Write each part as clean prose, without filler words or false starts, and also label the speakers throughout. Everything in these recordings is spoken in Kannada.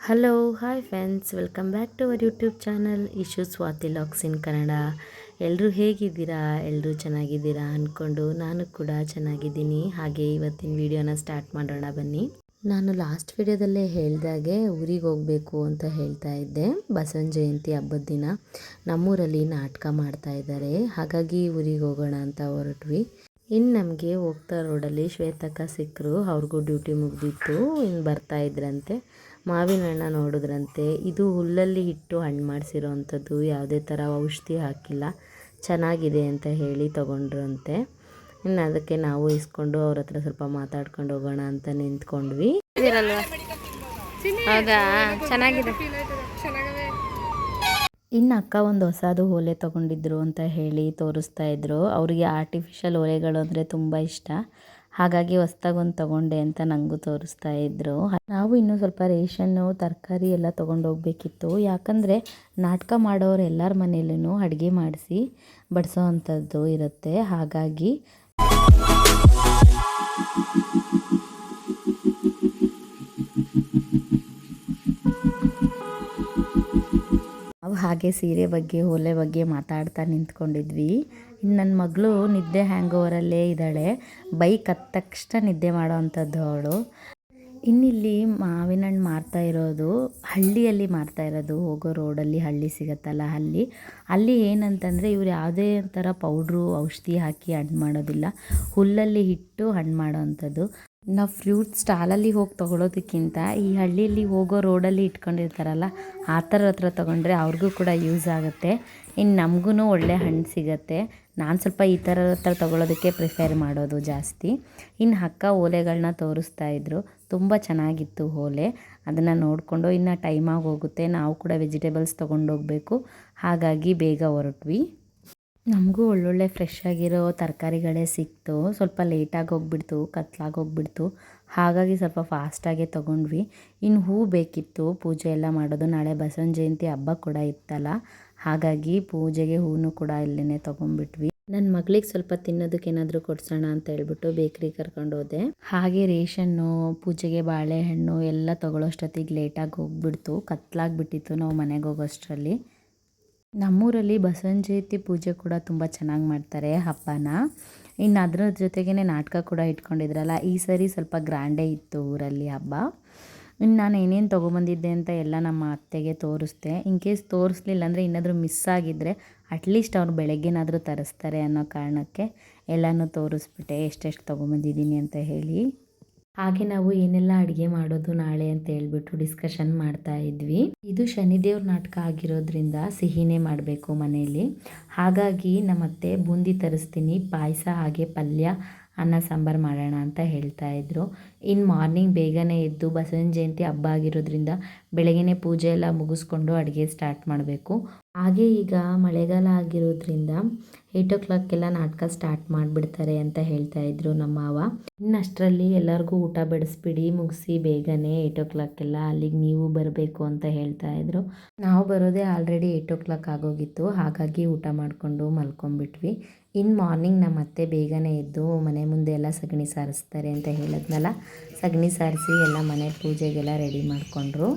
Speaker 1: Hello hi friends, welcome back to our YouTube channel Ishu Swathi locks in Kannada. ಎಲ್ಲರೂ ಹೇಗಿದ್ದೀರಾ? ಎಲ್ಲರೂ ಚೆನ್ನಾಗಿದ್ದೀರಾ ಅಂದ್ಕೊಂಡು ನಾನು ಕೂಡ ಚೆನ್ನಾಗಿದ್ದೀನಿ. ಹಾಗೆ ಇವತ್ತಿನ ವಿಡಿಯೋನ ಸ್ಟಾರ್ಟ್ ಮಾಡೋಣ ಬನ್ನಿ. ನಾನು ಲಾಸ್ಟ್ ವಿಡಿಯೋದಲ್ಲೇ ಹೇಳಿದಾಗೆ ಊರಿಗೆ ಹೋಗಬೇಕು ಅಂತ ಹೇಳ್ತಾ ಇದ್ದೆ. ಬಸವನ ಜಯಂತಿ ಹಬ್ಬದ ದಿನ ನಮ್ಮೂರಲ್ಲಿ ನಾಟಕ ಮಾಡ್ತಾ ಇದ್ದಾರೆ, ಹಾಗಾಗಿ ಊರಿಗೆ ಹೋಗೋಣ ಅಂತ ಹೊರಟ್ವಿ. ಇನ್ನು ನಮಗೆ ಹೋಗ್ತಾ ರೋಡಲ್ಲಿ ಶ್ವೇತಕ್ಕ ಸಿಕ್ಕರು. ಅವ್ರಿಗೂ ಡ್ಯೂಟಿ ಮುಗ್ದಿತ್ತು, ಇನ್ನು ಬರ್ತಾ ಇದ್ರಂತೆ. ಮಾವಿನ ಹಣ್ಣ ನೋಡಿದ್ರಂತೆ. ಇದು ಹುಲ್ಲಲ್ಲಿ ಇಟ್ಟು ಹಣ್ಣು ಮಾಡಿಸಿರೋ ಅಂಥದ್ದು, ಯಾವುದೇ ಥರ ಔಷಧಿ ಹಾಕಿಲ್ಲ, ಚೆನ್ನಾಗಿದೆ ಅಂತ ಹೇಳಿ ತೊಗೊಂಡ್ರಂತೆ. ಇನ್ನು ಅದಕ್ಕೆ ನಾವು ಇಸ್ಕೊಂಡು ಅವ್ರ ಹತ್ರ ಸ್ವಲ್ಪ ಮಾತಾಡ್ಕೊಂಡು ಹೋಗೋಣ ಅಂತ ನಿಂತ್ಕೊಂಡ್ವಿ. ಹೌದಾ, ಚೆನ್ನಾಗಿದೆ. ಇನ್ನು ಅಕ್ಕ ಒಂದು ಹೊಸದು ಓಲೆ ತೊಗೊಂಡಿದ್ರು ಅಂತ ಹೇಳಿ ತೋರಿಸ್ತಾ ಇದ್ರು. ಅವರಿಗೆ ಆರ್ಟಿಫಿಷಿಯಲ್ ಓಲೆಗಳು ಅಂದರೆ ತುಂಬ ಇಷ್ಟ, ಹಾಗಾಗಿ ಹೊಸ್ದಾಗಿ ಒಂದು ತೊಗೊಂಡೆ ಅಂತ ನನಗೂ ತೋರಿಸ್ತಾ ಇದ್ರು. ನಾವು ಇನ್ನೂ ಸ್ವಲ್ಪ ರೇಷನ್ನು ತರಕಾರಿ ಎಲ್ಲ ತೊಗೊಂಡೋಗ್ಬೇಕಿತ್ತು. ಯಾಕಂದರೆ ನಾಟಕ ಮಾಡೋರು ಎಲ್ಲರ ಮನೇಲೂ ಅಡುಗೆ ಮಾಡಿಸಿ ಬಡಿಸೋ ಅಂಥದ್ದು ಇರುತ್ತೆ. ಹಾಗಾಗಿ ನಾವು ಹಾಗೆ ಸೀರೆ ಬಗ್ಗೆ ಓಲೆ ಬಗ್ಗೆ ಮಾತಾಡ್ತಾ ನಿಂತ್ಕೊಂಡಿದ್ವಿ. ಇನ್ನು ನನ್ನ ಮಗಳು ನಿದ್ದೆ ಹ್ಯಾಂಗ್ ಓವರಲ್ಲೇ ಇದ್ದಾಳೆ. ಬೈಕ್ ಹತ್ತ ತಕ್ಷಣ ನಿದ್ದೆ ಮಾಡೋ ಅಂಥದ್ದು ಅವಳು. ಇನ್ನಿಲ್ಲಿ ಮಾವಿನ ಹಣ್ಣು ಮಾರ್ತಾ ಇರೋದು ಹಳ್ಳಿಯಲ್ಲಿ ಮಾರ್ತಾ ಇರೋದು. ಹೋಗೋ ರೋಡಲ್ಲಿ ಹಳ್ಳಿ ಸಿಗುತ್ತಲ್ಲ, ಅಲ್ಲಿ ಏನಂತಂದರೆ ಇವ್ರು ಯಾವುದೇ ಥರ ಪೌಡ್ರು ಔಷಧಿ ಹಾಕಿ ಹಣ್ಣು ಮಾಡೋದಿಲ್ಲ, ಹುಲ್ಲಲ್ಲಿ ಇಟ್ಟು ಹಣ್ಣು ಮಾಡೋ ಅಂಥದ್ದು. ನಾವು ಫ್ರೂಟ್ ಸ್ಟಾಲಲ್ಲಿ ಹೋಗಿ ತೊಗೊಳೋದಕ್ಕಿಂತ ಈ ಹಳ್ಳಿಯಲ್ಲಿ ಹೋಗೋ ರೋಡಲ್ಲಿ ಇಟ್ಕೊಂಡಿರ್ತಾರಲ್ಲ, ಆ ಥರ ಹತ್ರ ತೊಗೊಂಡ್ರೆ ಅವ್ರಿಗೂ ಕೂಡ ಯೂಸ್ ಆಗುತ್ತೆ. ಇನ್ನು ನಮಗೂ ಒಳ್ಳೆ ಹಣ್ಣು ಸಿಗುತ್ತೆ. ನಾನು ಸ್ವಲ್ಪ ಈ ಥರ ಹತ್ರ ತೊಗೊಳೋದಕ್ಕೆ ಪ್ರಿಫೇರ್ ಮಾಡೋದು ಜಾಸ್ತಿ. ಇನ್ನು ಅಕ್ಕ ಓಲೆಗಳನ್ನ ತೋರಿಸ್ತಾ ಇದ್ರು. ತುಂಬ ಚೆನ್ನಾಗಿತ್ತು ಓಲೆ. ಅದನ್ನು ನೋಡಿಕೊಂಡು ಇನ್ನು ಟೈಮಾಗಿ ಹೋಗುತ್ತೆ, ನಾವು ಕೂಡ ವೆಜಿಟೇಬಲ್ಸ್ ತೊಗೊಂಡೋಗ್ಬೇಕು, ಹಾಗಾಗಿ ಬೇಗ ಹೊರಟ್ವಿ. ನಮಗೂ ಒಳ್ಳೊಳ್ಳೆ ಫ್ರೆಶ್ ಆಗಿರೋ ತರಕಾರಿಗಳೇ ಸಿಕ್ತು. ಸ್ವಲ್ಪ ಲೇಟಾಗಿ ಹೋಗ್ಬಿಡ್ತು, ಕತ್ಲಾಗಿ ಹೋಗ್ಬಿಡ್ತು, ಹಾಗಾಗಿ ಸ್ವಲ್ಪ ಫಾಸ್ಟಾಗೆ ತೊಗೊಂಡ್ವಿ. ಇನ್ನು ಹೂ ಬೇಕಿತ್ತು, ಪೂಜೆ ಎಲ್ಲ ಮಾಡೋದು. ನಾಳೆ ಬಸವನ ಜಯಂತಿ ಹಬ್ಬ ಕೂಡ ಇತ್ತಲ್ಲ, ಹಾಗಾಗಿ ಪೂಜೆಗೆ ಹೂವು ಕೂಡ ಇಲ್ಲೇ ತೊಗೊಂಡ್ಬಿಟ್ವಿ. ನನ್ನ ಮಗಳಿಗೆ ಸ್ವಲ್ಪ ತಿನ್ನೋದಕ್ಕೆ ಏನಾದರೂ ಕೊಡ್ಸೋಣ ಅಂತ ಹೇಳ್ಬಿಟ್ಟು ಬೇಕ್ರಿಗೆ ಕರ್ಕೊಂಡು ಹೋದೆ. ಹಾಗೆ ರೇಷನ್ನು, ಪೂಜೆಗೆ ಬಾಳೆಹಣ್ಣು ಎಲ್ಲ ತೊಗೊಳ್ಳೋಷ್ಟೊತ್ತಿಗೆ ಲೇಟಾಗಿ ಹೋಗ್ಬಿಡ್ತು, ಕತ್ಲಾಗಿಬಿಟ್ಟಿತ್ತು ನಾವು ಮನೆಗೆ ಹೋಗೋಷ್ಟರಲ್ಲಿ. ನಮ್ಮೂರಲ್ಲಿ ಬಸವನ ಜಯಂತಿ ಪೂಜೆ ಕೂಡ ತುಂಬ ಚೆನ್ನಾಗಿ ಮಾಡ್ತಾರೆ ಹಬ್ಬನ. ಇನ್ನು ಅದರ ಜೊತೆಗೇ ನಾಟಕ ಕೂಡ ಇಟ್ಕೊಂಡಿದ್ರಲ್ಲ, ಈ ಸರಿ ಸ್ವಲ್ಪ ಗ್ರ್ಯಾಂಡೇ ಇತ್ತು ಊರಲ್ಲಿ ಹಬ್ಬ. ಇನ್ನು ನಾನು ಏನೇನು ತೊಗೊಬಂದಿದ್ದೆ ಅಂತ ಎಲ್ಲ ನಮ್ಮ ಅತ್ತೆಗೆ ತೋರಿಸ್ದೆ. ಇನ್ ಕೇಸ್ ತೋರಿಸ್ಲಿಲ್ಲ ಅಂದರೆ ಏನಾದರೂ ಮಿಸ್ ಆಗಿದ್ದರೆ ಅಟ್ಲೀಸ್ಟ್ ಅವ್ರು ಬೆಳಗ್ಗೆನಾದರೂ ತರಿಸ್ತಾರೆ ಅನ್ನೋ ಕಾರಣಕ್ಕೆ ಎಲ್ಲನೂ ತೋರಿಸ್ಬಿಟ್ಟೆ, ಎಷ್ಟೆಷ್ಟು ತೊಗೊಬಂದಿದ್ದೀನಿ ಅಂತ ಹೇಳಿ. ಹಾಗೆ ನಾವು ಏನೆಲ್ಲ ಅಡುಗೆ ಮಾಡೋದು ನಾಳೆ ಅಂತ ಹೇಳ್ಬಿಟ್ಟು ಡಿಸ್ಕಷನ್ ಮಾಡ್ತಾ ಇದ್ವಿ. ಇದು ಶನಿದೇವ್ರ ನಾಟಕ ಆಗಿರೋದ್ರಿಂದ ಸಿಹಿನೇ ಮಾಡಬೇಕು ಮನೆಯಲ್ಲಿ. ಹಾಗಾಗಿ ನಮ್ಮತ್ತೆ ಬೂಂದಿ ತರಿಸ್ತೀನಿ, ಪಾಯಸ ಹಾಗೆ ಪಲ್ಯ, ಅನ್ನ ಸಾಂಬಾರು ಮಾಡೋಣ ಅಂತ ಹೇಳ್ತಾ ಇದ್ರು. ಇನ್ನು ಮಾರ್ನಿಂಗ್ ಬೇಗನೆ ಎದ್ದು ಬಸವನ ಜಯಂತಿ ಹಬ್ಬ ಆಗಿರೋದ್ರಿಂದ ಬೆಳಗ್ಗೆನೇ ಪೂಜೆ ಎಲ್ಲ ಮುಗಿಸ್ಕೊಂಡು ಅಡುಗೆ ಸ್ಟಾರ್ಟ್ ಮಾಡಬೇಕು. ಹಾಗೆ ಈಗ ಮಳೆಗಾಲ ಆಗಿರೋದ್ರಿಂದ 8 o'clock ನಾಟಕ ಸ್ಟಾರ್ಟ್ ಮಾಡಿಬಿಡ್ತಾರೆ ಅಂತ ಹೇಳ್ತಾ ಇದ್ರು ನಮ್ಮ ಮಾವ. ಇನ್ನಷ್ಟರಲ್ಲಿ ಎಲ್ಲರಿಗೂ ಊಟ ಬಡಿಸ್ಬಿಡಿ, ಮುಗಿಸಿ ಬೇಗನೆ 8 o'clock ಅಲ್ಲಿಗೆ ನೀವು ಬರಬೇಕು ಅಂತ ಹೇಳ್ತಾ ಇದ್ರು. ನಾವು ಬರೋದೇ ಆಲ್ರೆಡಿ 8 o'clock ಆಗೋಗಿತ್ತು, ಹಾಗಾಗಿ ಊಟ ಮಾಡಿಕೊಂಡು ಮಲ್ಕೊಂಡ್ಬಿಟ್ವಿ. ಇನ್ನು ಮಾರ್ನಿಂಗ್ ನಮ್ಮ ಅತ್ತೆ ಬೇಗನೆ ಎದ್ದು ಮನೆ ಮುಂದೆ ಎಲ್ಲ ಸಗಣಿ ಸಾರಿಸ್ತಾರೆ ಅಂತ ಹೇಳಿದ್ನಲ್ಲ, ಸಗಣಿ ಸಾರಿಸಿ ಎಲ್ಲ ಮನೆ ಪೂಜೆಗೆಲ್ಲ ರೆಡಿ ಮಾಡಿಕೊಂಡ್ರು.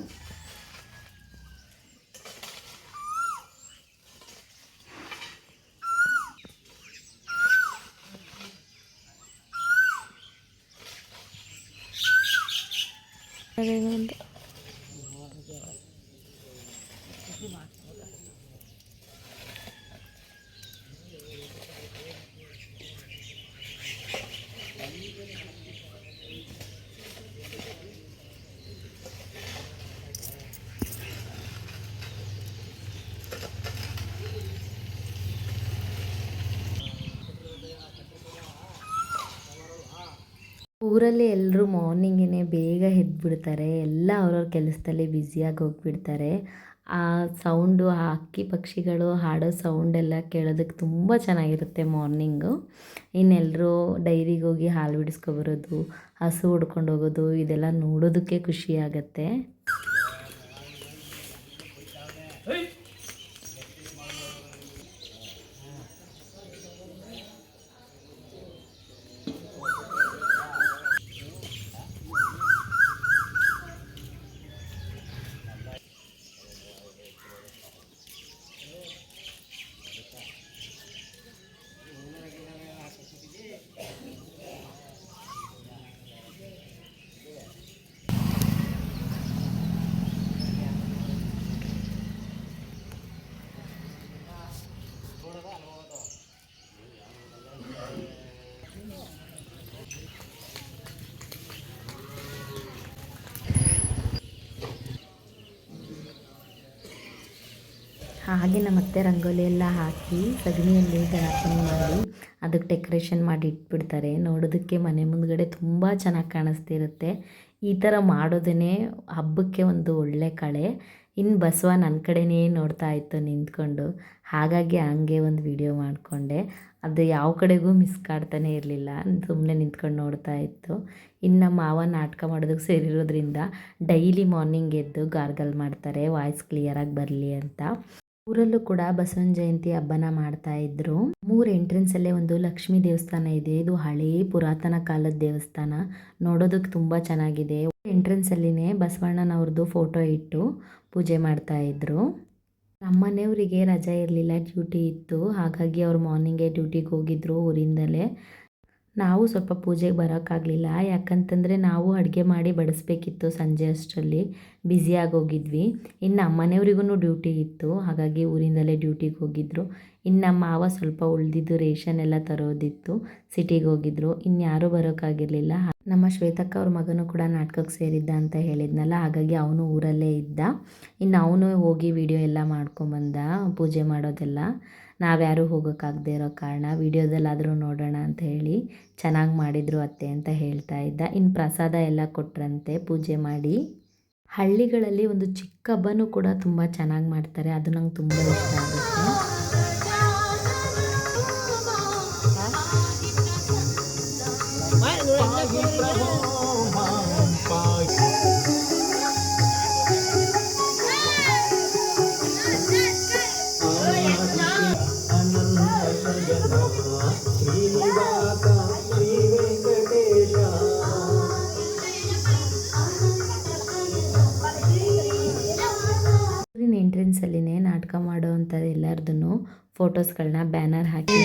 Speaker 1: ಊರಲ್ಲಿ ಎಲ್ಲರೂ ಮಾರ್ನಿಂಗೇ ಬೇಗ ಎದ್ಬಿಡ್ತಾರೆ, ಎಲ್ಲ ಅವ್ರವ್ರ ಕೆಲಸದಲ್ಲಿ ಬ್ಯುಸಿಯಾಗಿ ಹೋಗ್ಬಿಡ್ತಾರೆ. ಆ ಸೌಂಡು, ಆ ಹಕ್ಕಿ ಪಕ್ಷಿಗಳು ಹಾಡೋ ಸೌಂಡೆಲ್ಲ ಕೇಳೋದಕ್ಕೆ ತುಂಬ ಚೆನ್ನಾಗಿರುತ್ತೆ ಮಾರ್ನಿಂಗು. ಇನ್ನೆಲ್ಲರೂ ಡೈರಿಗೆ ಹೋಗಿ ಹಾಲು ಬಿಡಿಸ್ಕೊಬರೋದು, ಹಸು ಹೊಡ್ಕೊಂಡು ಹೋಗೋದು, ಇದೆಲ್ಲ ನೋಡೋದಕ್ಕೆ ಖುಷಿ ಆಗುತ್ತೆ. ಹಾಗೆ ಮತ್ತೆ ರಂಗೋಲಿ ಎಲ್ಲ ಹಾಕಿ ಸಗಣಿಯಲ್ಲಿ ಗಣಪನ ಮಾಡಿ ಅದಕ್ಕೆ ಡೆಕೋರೇಷನ್ ಮಾಡಿ ಇಟ್ಬಿಡ್ತಾರೆ. ನೋಡೋದಕ್ಕೆ ಮನೆ ಮುಂದ್ಗಡೆ ತುಂಬ ಚೆನ್ನಾಗಿ ಕಾಣಿಸ್ತಿರುತ್ತೆ. ಈ ಥರ ಮಾಡೋದೇ ಹಬ್ಬಕ್ಕೆ ಒಂದು ಒಳ್ಳೆ ಕಳೆ. ಇನ್ನು ಬಸವ ನನ್ನ ಕಡೆನೇ ನೋಡ್ತಾ ಇತ್ತು ನಿಂತ್ಕೊಂಡು. ಹಾಗಾಗಿ ಹಂಗೆ ಒಂದು ವಿಡಿಯೋ ಮಾಡಿಕೊಂಡೆ. ಅದು ಯಾವ ಕಡೆಗೂ ಮಿಸ್ ಕಾಡ್ತಾನೆ ಇರಲಿಲ್ಲ, ಸುಮ್ಮನೆ ನಿಂತ್ಕೊಂಡು ನೋಡ್ತಾ ಇತ್ತು. ಇನ್ನು ನಮ್ಮ ಮಾವ ನಾಟಕ ಮಾಡೋದಕ್ಕೆ ಸೇರಿರೋದ್ರಿಂದ ಡೈಲಿ ಮಾರ್ನಿಂಗ್ ಎದ್ದು ಗಾರ್ಗಲ್ ಮಾಡ್ತಾರೆ, ವಾಯ್ಸ್ ಕ್ಲಿಯರಾಗಿ ಬರಲಿ ಅಂತ. ಊರಲ್ಲೂ ಕೂಡ ಬಸವನ ಜಯಂತಿ ಹಬ್ಬನ ಮಾಡ್ತಾಯಿದ್ರು. 3 ಎಂಟ್ರೆನ್ಸಲ್ಲೇ ಒಂದು ಲಕ್ಷ್ಮೀ ದೇವಸ್ಥಾನ ಇದೆ. ಇದು ಹಳೇ ಪುರಾತನ ಕಾಲದ ದೇವಸ್ಥಾನ, ನೋಡೋದಕ್ಕೆ ತುಂಬ ಚೆನ್ನಾಗಿದೆ. ಎಂಟ್ರೆನ್ಸಲ್ಲಿನೇ ಬಸವಣ್ಣನವ್ರದ್ದು ಫೋಟೋ ಇಟ್ಟು ಪೂಜೆ ಮಾಡ್ತಾಯಿದ್ರು. ನಮ್ಮನೆಯವರಿಗೆ ರಜೆ ಇರಲಿಲ್ಲ, ಡ್ಯೂಟಿ ಇತ್ತು. ಹಾಗಾಗಿ ಅವ್ರು ಮಾರ್ನಿಂಗೇ ಡ್ಯೂಟಿಗೆ ಹೋಗಿದ್ರು ಊರಿಂದಲೇ. ನಾವು ಸ್ವಲ್ಪ ಪೂಜೆಗೆ ಬರೋಕ್ಕಾಗಲಿಲ್ಲ, ಯಾಕಂತಂದರೆ ನಾವು ಅಡುಗೆ ಮಾಡಿ ಬಡಿಸ್ಬೇಕಿತ್ತು. ಸಂಜೆ ಅಷ್ಟರಲ್ಲಿ ಬ್ಯುಸಿಯಾಗಿ ಹೋಗಿದ್ವಿ. ಇನ್ನು ನಮ್ಮ ಮನೆಯವ್ರಿಗೂ ಡ್ಯೂಟಿ ಇತ್ತು, ಹಾಗಾಗಿ ಊರಿಂದಲೇ ಡ್ಯೂಟಿಗೆ ಹೋಗಿದ್ದರು. ಇನ್ನು ನಮ್ಮ ಮಾವ ಸ್ವಲ್ಪ ಉಳಿದಿದ್ದು ರೇಷನ್ ಎಲ್ಲ ತರೋದಿತ್ತು, ಸಿಟಿಗೆ ಹೋಗಿದ್ರು. ಇನ್ಯಾರೂ ಬರೋಕ್ಕಾಗಿರಲಿಲ್ಲ. ನಮ್ಮ ಶ್ವೇತಕ್ಕ ಅವ್ರ ಮಗನೂ ಕೂಡ ನಾಟಕಕ್ಕೆ ಸೇರಿದ್ದ ಅಂತ ಹೇಳಿದ್ನಲ್ಲ, ಹಾಗಾಗಿ ಅವನು ಊರಲ್ಲೇ ಇದ್ದ. ಇನ್ನು ಅವನು ಹೋಗಿ ವಿಡಿಯೋ ಎಲ್ಲ ಮಾಡ್ಕೊಂಬಂದ, ಪೂಜೆ ಮಾಡೋದೆಲ್ಲ. ನಾವ್ಯಾರೂ ಹೋಗೋಕ್ಕಾಗದೇ ಇರೋ ಕಾರಣ ವಿಡಿಯೋದಲ್ಲಾದರೂ ನೋಡೋಣ ಅಂತ ಹೇಳಿ ಚೆನ್ನಾಗಿ ಮಾಡಿದರು ಅತ್ತೆ ಅಂತ ಹೇಳ್ತಾ ಇದ್ದ. ಇನ್ನು ಪ್ರಸಾದ ಎಲ್ಲ ಕೊಟ್ರಂತೆ ಪೂಜೆ ಮಾಡಿ. ಹಳ್ಳಿಗಳಲ್ಲಿ ಒಂದು ಚಿಕ್ಕ ಹಬ್ಬನೂ ಕೂಡ ತುಂಬ ಚೆನ್ನಾಗಿ ಮಾಡ್ತಾರೆ, ಅದು ನಂಗೆ ತುಂಬ ಇಷ್ಟ ಆಗುತ್ತೆ. ಎಂಟ್ರೆನ್ಸಲ್ಲಿನೇ ನಾಟಕ ಮಾಡೋ ಅಂಥದ್ದು ಎಲ್ಲರದೂ ಫೋಟೋಸ್ಗಳನ್ನ ಬ್ಯಾನರ್ ಹಾಕಿ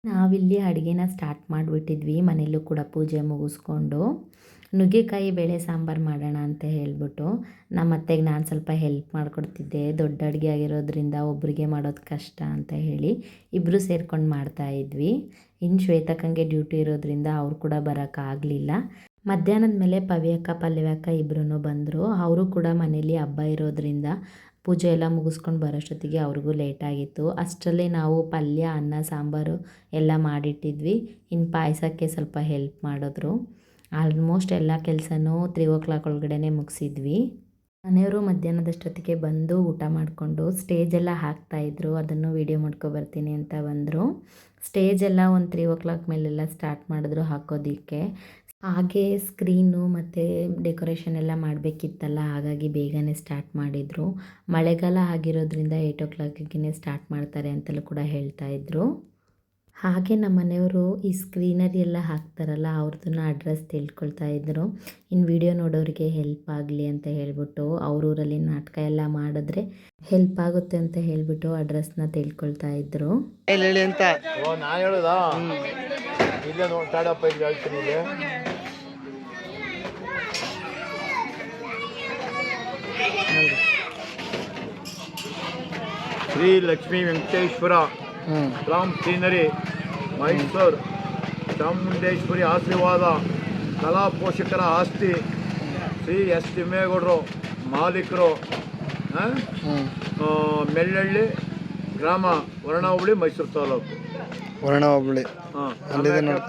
Speaker 1: ನಾವಿಲ್ಲಿ ಅಡುಗೆನ ಸ್ಟಾರ್ಟ್ ಮಾಡಿಬಿಟ್ಟಿದ್ವಿ. ಮನೆಯಲ್ಲೂ ಕೂಡ ಪೂಜೆ ಮುಗಿಸ್ಕೊಂಡು ನುಗ್ಗೆಕಾಯಿ ಬೇಳೆ ಸಾಂಬಾರು ಮಾಡೋಣ ಅಂತ ಹೇಳಿಬಿಟ್ಟು ನಮ್ಮ ಅತ್ತೆಗೆ ನಾನು ಸ್ವಲ್ಪ ಹೆಲ್ಪ್ ಮಾಡಿಕೊಡ್ತಿದ್ದೆ. ದೊಡ್ಡ ಅಡುಗೆ ಆಗಿರೋದ್ರಿಂದ ಒಬ್ಬರಿಗೆ ಮಾಡೋದು ಕಷ್ಟ ಅಂತ ಹೇಳಿ ಇಬ್ಬರು ಸೇರ್ಕೊಂಡು ಮಾಡ್ತಾಯಿದ್ವಿ. ಇನ್ನು ಶ್ವೇತಕ್ಕಂಗೆ ಡ್ಯೂಟಿ ಇರೋದ್ರಿಂದ ಅವ್ರು ಕೂಡ ಬರೋಕ್ಕಾಗಲಿಲ್ಲ. ಮಧ್ಯಾಹ್ನದ ಮೇಲೆ ಪವ್ಯಕ್ಕ ಪಲ್ಲವ್ಯಕ್ಕ ಇಬ್ಬರೂ ಬಂದರು. ಅವರು ಕೂಡ ಮನೇಲಿ ಹಬ್ಬ ಇರೋದ್ರಿಂದ ಪೂಜೆ ಎಲ್ಲ ಮುಗಿಸ್ಕೊಂಡು ಬರೋಷ್ಟೊತ್ತಿಗೆ ಅವ್ರಿಗೂ ಲೇಟಾಗಿತ್ತು. ಅಷ್ಟರಲ್ಲೇ ನಾವು ಪಲ್ಯ, ಅನ್ನ, ಸಾಂಬಾರು ಎಲ್ಲ ಮಾಡಿಟ್ಟಿದ್ವಿ. ಇನ್ನು ಪಾಯಸಕ್ಕೆ ಸ್ವಲ್ಪ ಹೆಲ್ಪ್ ಮಾಡಿದ್ರು. ಆಲ್ಮೋಸ್ಟ್ ಎಲ್ಲ ಕೆಲಸನೂ 3 ಒಳಗಡೆ ಮುಗಿಸಿದ್ವಿ. ಮನೆಯವರು ಮಧ್ಯಾಹ್ನದಷ್ಟೊತ್ತಿಗೆ ಬಂದು ಊಟ ಮಾಡಿಕೊಂಡು ಸ್ಟೇಜೆಲ್ಲ ಹಾಕ್ತಾಯಿದ್ರು. ಅದನ್ನು ವೀಡಿಯೋ ಮಾಡ್ಕೊಬರ್ತೀನಿ ಅಂತ ಬಂದರು. ಸ್ಟೇಜೆಲ್ಲ ಒಂದು 3 ಮೇಲೆಲ್ಲ ಸ್ಟಾರ್ಟ್ ಮಾಡಿದ್ರು ಹಾಕೋದಕ್ಕೆ. ಹಾಗೆ ಸ್ಕ್ರೀನು ಮತ್ತು ಡೆಕೋರೇಷನ್ ಎಲ್ಲ ಮಾಡಬೇಕಿತ್ತಲ್ಲ, ಹಾಗಾಗಿ ಬೇಗನೆ ಸ್ಟಾರ್ಟ್ ಮಾಡಿದರು. ಮಳೆಗಾಲ ಆಗಿರೋದ್ರಿಂದ 8 ಸ್ಟಾರ್ಟ್ ಮಾಡ್ತಾರೆ ಅಂತಲೂ ಕೂಡ ಹೇಳ್ತಾಯಿದ್ರು. ಹಾಗೆ ನಮ್ಮ ಮನೆಯವರು ಈ ಸ್ಕ್ರೀನರಿ ಎಲ್ಲ ಹಾಕ್ತಾರಲ್ಲ, ಅವ್ರದ್ದನ್ನ ಅಡ್ರೆಸ್ ತಿಳ್ಕೊಳ್ತಾ ಇದ್ದರು. ಇನ್ನು ವಿಡಿಯೋ ನೋಡೋರಿಗೆ ಹೆಲ್ಪ್ ಆಗಲಿ ಅಂತ ಹೇಳಿಬಿಟ್ಟು ಊರಲ್ಲಿ ನಾಟಕ ಎಲ್ಲ ಮಾಡಿದ್ರೆ ಹೆಲ್ಪ್ ಆಗುತ್ತೆ ಅಂತ ಹೇಳಿಬಿಟ್ಟು ಅಡ್ರೆಸ್ನ ತಿಳ್ಕೊಳ್ತಾ ಇದ್ದರು.
Speaker 2: ಶ್ರೀ ಲಕ್ಷ್ಮೀ ವೆಂಕಟೇಶ್ವರ ರಾಮ್ ಸೀನರಿ ಮೈಸೂರು ಚಾಮುಂಡೇಶ್ವರಿ ಆಶೀರ್ವಾದ ಕಲಾ ಪೋಷಕರ ಆಸ್ತಿ ಶ್ರೀ ಎಸ್ ತಿಮ್ಮೇಗೌಡರು ಮಾಲೀಕರು, ಮೆಳ್ಳಹಳ್ಳಿ ಗ್ರಾಮ, ವರ್ಣ ಹೋಬಳಿ, ಮೈಸೂರು ತಾಲೂಕು. ವರ್ಣ ಹೋಬಳಿ.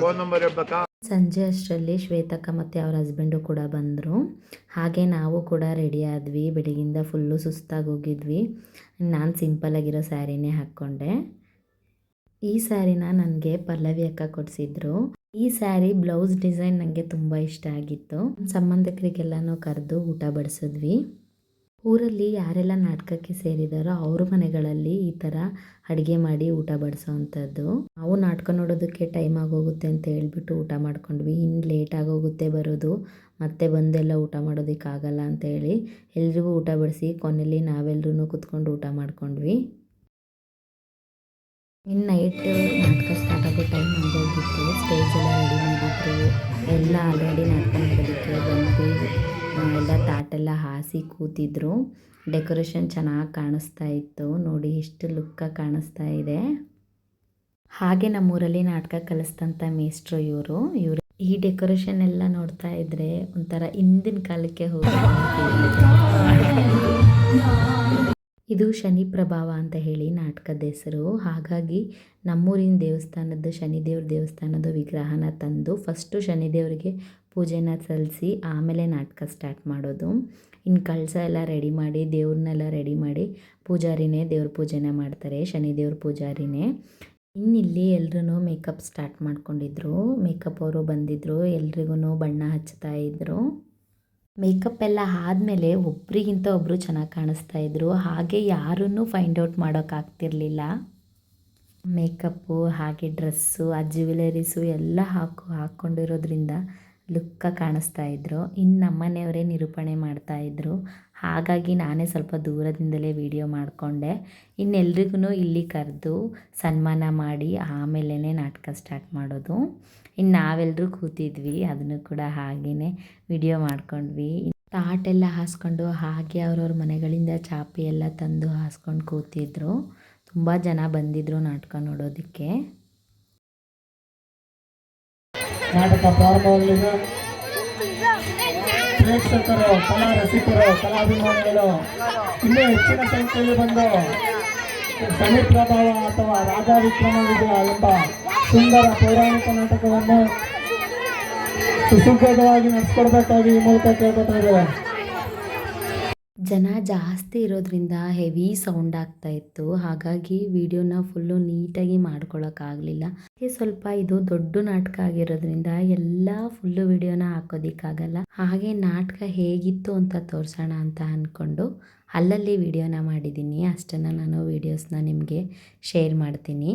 Speaker 2: ಫೋನ್ ನಂಬರ್ ಹೇಳ್ಬೇಕಾ?
Speaker 1: ಸಂಜೆ ಅಷ್ಟರಲ್ಲಿ ಶ್ವೇತಕ್ಕ ಮತ್ತು ಅವ್ರ ಹಸ್ಬೆಂಡು ಕೂಡ ಬಂದರು. ಹಾಗೆ ನಾವು ಕೂಡ ರೆಡಿ ಆದ್ವಿ. ಬೆಳಗಿಂದ ಫುಲ್ಲು ಸುಸ್ತಾಗಿ ಹೋಗಿದ್ವಿ. ನಾನು ಸಿಂಪಲಾಗಿರೋ ಸ್ಯಾರಿನೇ ಹಾಕ್ಕೊಂಡೆ. ಈ ಸ್ಯಾರಿನ ನನಗೆ ಪಲ್ಲವಿ ಅಕ್ಕ ಕೊಡಿಸಿದ್ರು. ಈ ಸ್ಯಾರಿ ಬ್ಲೌಸ್ ಡಿಸೈನ್ ನನಗೆ ತುಂಬ ಇಷ್ಟ ಆಗಿತ್ತು. ಸಂಬಂಧಿಕರಿಗೆಲ್ಲನೂ ಕರೆದು ಊಟ ಬಡಿಸಿದ್ವಿ. ಊರಲ್ಲಿ ಯಾರೆಲ್ಲ ನಾಟಕಕ್ಕೆ ಸೇರಿದಾರೋ ಅವ್ರ ಮನೆಗಳಲ್ಲಿ ಈ ಥರ ಅಡುಗೆ ಮಾಡಿ ಊಟ ಬಡಿಸೋ ಅಂಥದ್ದು. ನಾವು ನಾಟಕ ನೋಡೋದಕ್ಕೆ ಟೈಮ್ ಆಗೋಗುತ್ತೆ ಅಂತ ಹೇಳ್ಬಿಟ್ಟು ಊಟ ಮಾಡ್ಕೊಂಡ್ವಿ. ಇನ್ನು ಲೇಟ್ ಆಗೋಗುತ್ತೆ ಬರೋದು, ಮತ್ತೆ ಬಂದೆಲ್ಲ ಊಟ ಮಾಡೋದಕ್ಕಾಗಲ್ಲ ಅಂತ ಹೇಳಿ ಎಲ್ರಿಗೂ ಊಟ ಬಡಿಸಿ ಕೊನೆಯಲ್ಲಿ ನಾವೆಲ್ಲರೂ ಕೂತ್ಕೊಂಡು ಊಟ ಮಾಡ್ಕೊಂಡ್ವಿ. ಇನ್ನು ನೈಟ್ ನಾಟಕ ಸ್ಟಾರ್ಟ್ ಆಗೋ ಟೈಮ್ ಆಗೋಗಿತ್ತು. ಸ್ಟೇಜ್ ಎಲ್ಲ ರೆಡಿ ಮಾಡಿದ್ರು, ಎಲ್ಲ ಆಲ್ರೆಡಿ ನಾಟಕ ಮಾಡೋದಕ್ಕೆ ಬಂದು ಎಲ್ಲ ತಾಟೆಲ್ಲ ಹಾಸಿ ಕೂತಿದ್ರು. ಡೆಕೋರೇಷನ್ ಚೆನ್ನಾಗಿ ಕಾಣಿಸ್ತಾ ಇತ್ತು, ನೋಡಿ ಎಷ್ಟು ಲುಕ್ಕಾಗಿ ಕಾಣಿಸ್ತಾ ಇದೆ. ಹಾಗೆ ನಮ್ಮೂರಲ್ಲಿ ನಾಟಕ ಕಲಿಸ್ತಂಥ ಮೇಷ್ಟ್ರು ಇವರು. ಈ ಡೆಕೋರೇಷನ್ ಎಲ್ಲ ನೋಡ್ತಾ ಇದ್ರೆ ಒಂಥರ ಹಿಂದಿನ ಕಾಲಕ್ಕೆ ಹೋಗಿ. ಇದು ಶನಿ ಪ್ರಭಾವ ಅಂತ ಹೇಳಿ ನಾಟಕದ ಹೆಸರು. ಹಾಗಾಗಿ ನಮ್ಮೂರಿನ ದೇವಸ್ಥಾನದ ಶನಿದೇವ್ರ ದೇವಸ್ಥಾನದ ವಿಗ್ರಹನ ತಂದು ಫಸ್ಟು ಶನಿದೇವರಿಗೆ ಪೂಜೆನ ಸಲ್ಲಿಸಿ ಆಮೇಲೆ ನಾಟಕ ಸ್ಟಾರ್ಟ್ ಮಾಡೋದು. ಇನ್ನು ಕಳಸ ಎಲ್ಲ ರೆಡಿ ಮಾಡಿ, ದೇವ್ರನ್ನೆಲ್ಲ ರೆಡಿ ಮಾಡಿ ಪೂಜಾರಿನೇ ದೇವ್ರ ಪೂಜೆನ ಮಾಡ್ತಾರೆ, ಶನಿದೇವ್ರ ಪೂಜಾರಿನೇ. ಇನ್ನಿಲ್ಲಿ ಎಲ್ರೂ ಮೇಕಪ್ ಸ್ಟಾರ್ಟ್ ಮಾಡ್ಕೊಂಡಿದ್ರು. ಮೇಕಪ್ ಅವರು ಬಂದಿದ್ದರು, ಎಲ್ರಿಗೂ ಬಣ್ಣ ಹಚ್ತಾ ಇದ್ದರು. ಮೇಕಪ್ ಎಲ್ಲ ಆದಮೇಲೆ ಒಬ್ರಿಗಿಂತ ಒಬ್ಬರು ಚೆನ್ನಾಗಿ ಕಾಣಿಸ್ತಾ ಇದ್ರು. ಹಾಗೆ ಯಾರನ್ನೂ ಫೈಂಡ್ ಔಟ್ ಮಾಡೋಕ್ಕಾಗ್ತಿರ್ಲಿಲ್ಲ. ಮೇಕಪ್ಪು ಹಾಗೆ ಡ್ರೆಸ್ಸು, ಆ ಜ್ಯುವೆಲರೀಸು ಎಲ್ಲ ಹಾಕ್ಕೊಂಡಿರೋದ್ರಿಂದ ಲುಕ್ಕಾಗಿ ಕಾಣಿಸ್ತಾ ಇದ್ರು. ಇನ್ನು ನಮ್ಮನೆಯವರೇ ನಿರೂಪಣೆ ಮಾಡ್ತಾಯಿದ್ರು. ಹಾಗಾಗಿ ನಾನೇ ಸ್ವಲ್ಪ ದೂರದಿಂದಲೇ ವಿಡಿಯೋ ಮಾಡಿಕೊಂಡೆ. ಇನ್ನೆಲ್ರಿಗೂ ಇಲ್ಲಿ ಕರೆದು ಸನ್ಮಾನ ಮಾಡಿ ಆಮೇಲೆ ನಾಟಕ ಸ್ಟಾರ್ಟ್ ಮಾಡೋದು. ಇನ್ನು ನಾವೆಲ್ಲರೂ ಕೂತಿದ್ವಿ, ಅದನ್ನು ಕೂಡ ಹಾಗೆಯೇ ವಿಡಿಯೋ ಮಾಡ್ಕೊಂಡ್ವಿ. ತಾಟೆಲ್ಲ ಹಾಸ್ಕೊಂಡು ಹಾಗೆ ಅವ್ರವ್ರ ಮನೆಗಳಿಂದ ಚಾಪೆ ಎಲ್ಲ ತಂದು ಹಾಸ್ಕೊಂಡು ಕೂತಿದ್ರು. ತುಂಬ ಜನ ಬಂದಿದ್ದರು ನಾಟಕ ನೋಡೋದಕ್ಕೆ.
Speaker 3: ನಾಟಕ ಪ್ರಾರಂಭವಾಗಲಿದೆ. ಪ್ರೇಕ್ಷಕರು, ಕಲಾ ರಸಿಕರು, ಕಲಾಭಿಮಾನಿಗಳು ಇನ್ನೂ ಹೆಚ್ಚಿನ ಸಂಖ್ಯೆಯಲ್ಲಿ ಬಂದು ಶನಿ ಪ್ರಭಾವ ಅಥವಾ ರಾಜ ವಿಕ್ರಮ ವಿಜಯ ಎಂಬ ಸುಂದರ ಪೌರಾಣಿಕ ನಾಟಕವನ್ನು ಸುಸಜ್ಜಿತವಾಗಿ ನಡೆಸ್ಕೊಡ್ಬೇಕಾಗಿ ಈ ಮೂಲಕ ಕೇಳ್ಕೊತಾ ಇದ್ದಾರೆ.
Speaker 1: ಜನ ಜಾಸ್ತಿ ಇರೋದ್ರಿಂದ ಹೆವಿ ಸೌಂಡ್ ಆಗ್ತಾ ಇತ್ತು. ಹಾಗಾಗಿ ವಿಡಿಯೋನ ಫುಲ್ಲು ನೀಟಾಗಿ ಮಾಡ್ಕೊಳಕ್ಕಾಗಲಿಲ್ಲ. ಸ್ವಲ್ಪ ಇದು ದೊಡ್ಡ ನಾಟಕ ಆಗಿರೋದ್ರಿಂದ ಎಲ್ಲ ಫುಲ್ಲು ವಿಡಿಯೋನ ಹಾಕೋದಿಕ್ಕಾಗಲ್ಲ. ಹಾಗೆ ನಾಟಕ ಹೇಗಿತ್ತು ಅಂತ ತೋರಿಸೋಣ ಅಂತ ಅಂದ್ಕೊಂಡು ಅಲ್ಲಲ್ಲಿ ವಿಡಿಯೋನ ಮಾಡಿದ್ದೀನಿ. ಅಷ್ಟನ್ನು ನಾನು ವೀಡಿಯೋಸ್ನ ನಿಮಗೆ ಶೇರ್ ಮಾಡ್ತೀನಿ.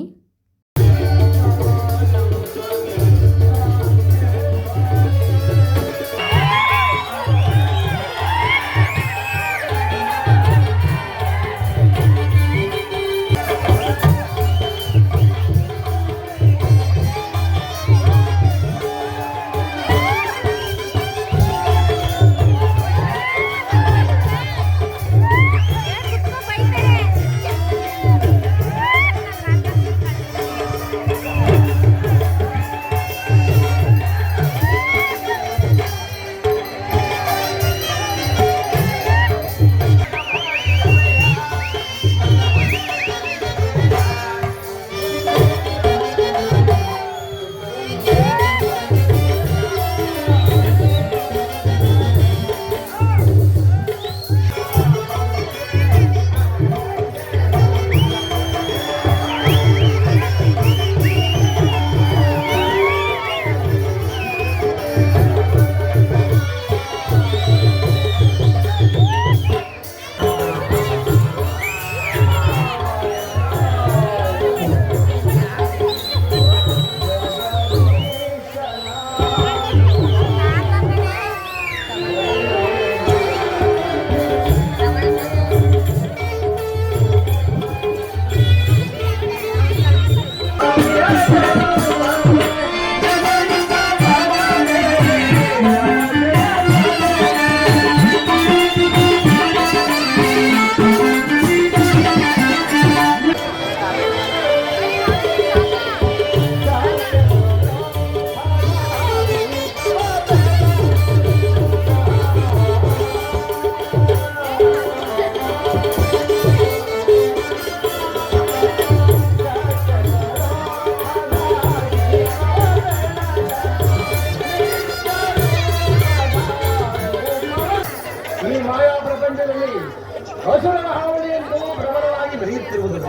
Speaker 3: ಹಸುರನ ಹಾವಳಿಯಂತೂ ಪ್ರಬಲವಾಗಿ ಬೆಳೆಯುತ್ತಿರುವುದಿಲ್ಲ.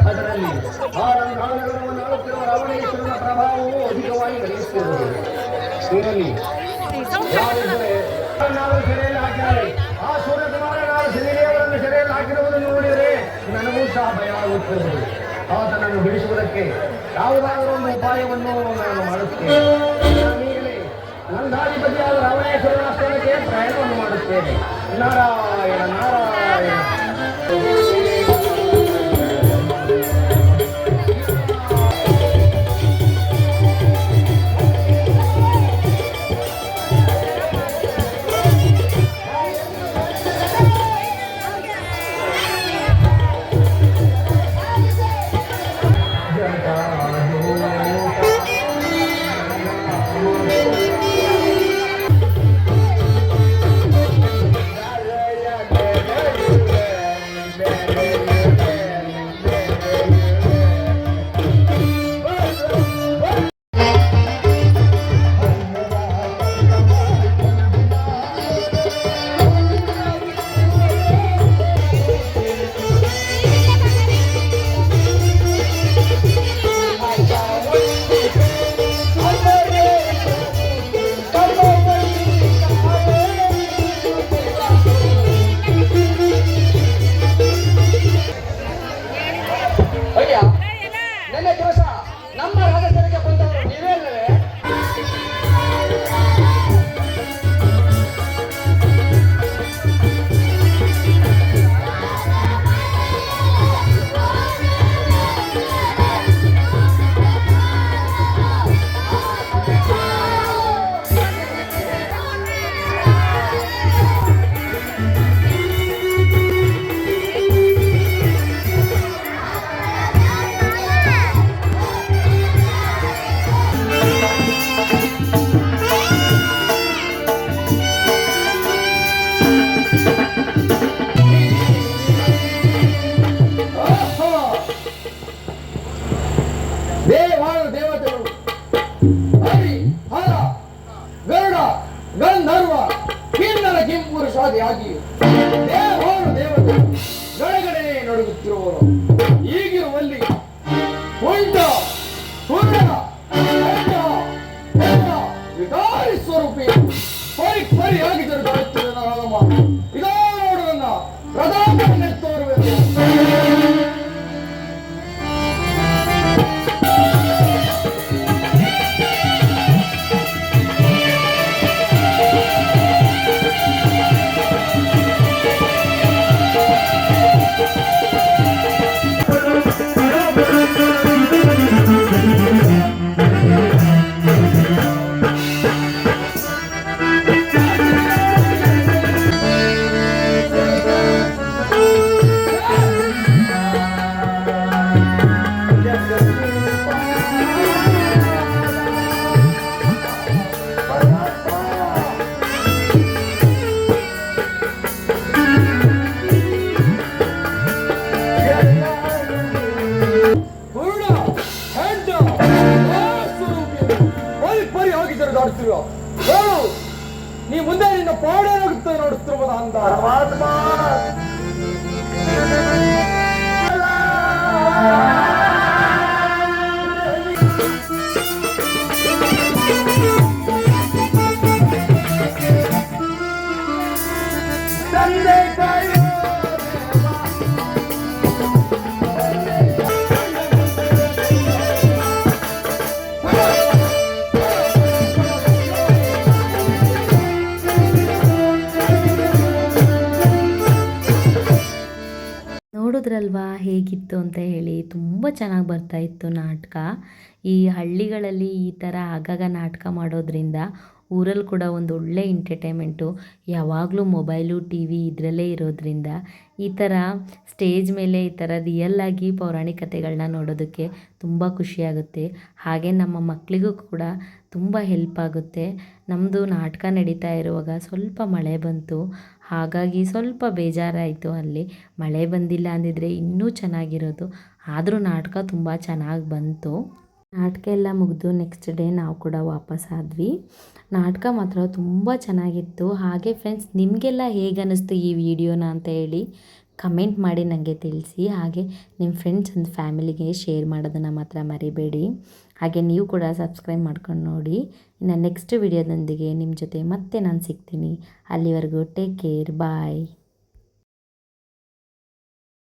Speaker 3: ಅದರಲ್ಲಿ ಆ ರಂಗಾನಗರವನ್ನು ಆಳುತ್ತಿರುವ ರಾವಣೇಶ್ವರನ ಪ್ರಭಾವವು ಅಧಿಕವಾಗಿ ಬೆಳೆಯುತ್ತಿರುವುದು. ಇದರಲ್ಲಿ ಯಾರಿದ್ದರೆ ಸೆರೆಯಲ್ಲಿ ಹಾಕಿದರೆ ಆ ಸೂರ್ಯಕುಮಾರನಾದ ಶನಿದೇವರನ್ನು ಸೆರೆಯಲ್ಲಿ ಹಾಕಿರುವುದನ್ನು ನೋಡಿದರೆ ನನಗೂ ಸಹ ಭಯ ಆಗುತ್ತಿರುವುದು. ಆತನನ್ನು ಬಿಡಿಸುವುದಕ್ಕೆ ಯಾವುದಾದರೂ ಒಂದು ಉಪಾಯವನ್ನು ನಾನು ಮಾಡುತ್ತೇನೆ. ಈಗಲೇ ನಂದಾಧಿಪತಿಯಾದ ರಾವಣೇಶ್ವರನ ಸ್ಥಳಕ್ಕೆ ಪ್ರಯಾಣವನ್ನು ಮಾಡುತ್ತೇನೆ. ನಾರಾಯಣ ನಾರಾಯಣ. ತಿರುಗಾಡ್ತೀವೋ ನೀ ಮುಂದೆ ನಿನ್ನ ಪಾಡೇ ಆಗುತ್ತೆ ನೋಡುತ್ತಿರುವುದ ಅಂತ
Speaker 1: ನೋಡಿದ್ರಲ್ವಾ ಹೇಗಿತ್ತು ಅಂತ ಹೇಳಿ, ತುಂಬ ಚೆನ್ನಾಗಿ ಬರ್ತಾಯಿತ್ತು ನಾಟಕ. ಈ ಹಳ್ಳಿಗಳಲ್ಲಿ ಈ ಥರ ಆಗಾಗ ನಾಟಕ ಮಾಡೋದ್ರಿಂದ ಊರಲ್ಲಿ ಕೂಡ ಒಂದು ಒಳ್ಳೆ ಎಂಟರ್ಟೈನ್ಮೆಂಟು. ಯಾವಾಗಲೂ ಮೊಬೈಲು ಟಿ ವಿ ಇದರಲ್ಲೇ ಇರೋದ್ರಿಂದ ಈ ಥರ ಸ್ಟೇಜ್ ಮೇಲೆ ಈ ಥರ ರಿಯಲ್ಲಾಗಿ ಪೌರಾಣಿಕತೆಗಳನ್ನ ನೋಡೋದಕ್ಕೆ ತುಂಬ ಖುಷಿಯಾಗುತ್ತೆ. ಹಾಗೆ ನಮ್ಮ ಮಕ್ಕಳಿಗೂ ಕೂಡ ತುಂಬ ಹೆಲ್ಪ್ ಆಗುತ್ತೆ. ನಮ್ಮದು ನಾಟಕ ನಡೀತಾ ಇರುವಾಗ ಸ್ವಲ್ಪ ಮಳೆ ಬಂತು, ಹಾಗಾಗಿ ಸ್ವಲ್ಪ ಬೇಜಾರಾಯಿತು. ಅಲ್ಲಿ ಮಳೆ ಬಂದಿಲ್ಲ ಅಂದಿದ್ರೆ ಇನ್ನೂ ಚೆನ್ನಾಗಿರೋದು. ಆದರೂ ನಾಟಕ ತುಂಬ ಚೆನ್ನಾಗಿ ಬಂತು. ನಾಟಕ ಎಲ್ಲ ಮುಗಿದು ನೆಕ್ಸ್ಟ್ ಡೇ ನಾವು ಕೂಡ ವಾಪಸ್ ಆದ್ವಿ. ನಾಟಕ ಮಾತ್ರ ತುಂಬ ಚೆನ್ನಾಗಿತ್ತು. ಹಾಗೆ ಫ್ರೆಂಡ್ಸ್, ನಿಮಗೆಲ್ಲ ಹೇಗೆ ಅನ್ನಿಸ್ತು ಈ ವಿಡಿಯೋನ ಅಂತ ಹೇಳಿ ಕಮೆಂಟ್ ಮಾಡಿ ನನಗೆ ತಿಳಿಸಿ. ಹಾಗೆ ನಿಮ್ಮ ಫ್ರೆಂಡ್ಸ್ ಆ್ಯಂಡ್ ಫ್ಯಾಮಿಲಿಗೆ ಶೇರ್ ಮಾಡೋದನ್ನು ಮಾತ್ರ ಮರಿಬೇಡಿ. ಹಾಗೆ ನೀವು ಕೂಡ ಸಬ್ಸ್ಕ್ರೈಬ್ ಮಾಡ್ಕೊಂಡು ನೋಡಿ. ಇನ್ನು ನೆಕ್ಸ್ಟ್ ವಿಡಿಯೋದೊಂದಿಗೆ ನಿಮ್ಮ ಜೊತೆ ಮತ್ತೆ ನಾನು ಸಿಗ್ತೀನಿ. ಅಲ್ಲಿವರೆಗೂ ಟೇಕ್ ಕೇರ್, ಬಾಯ್.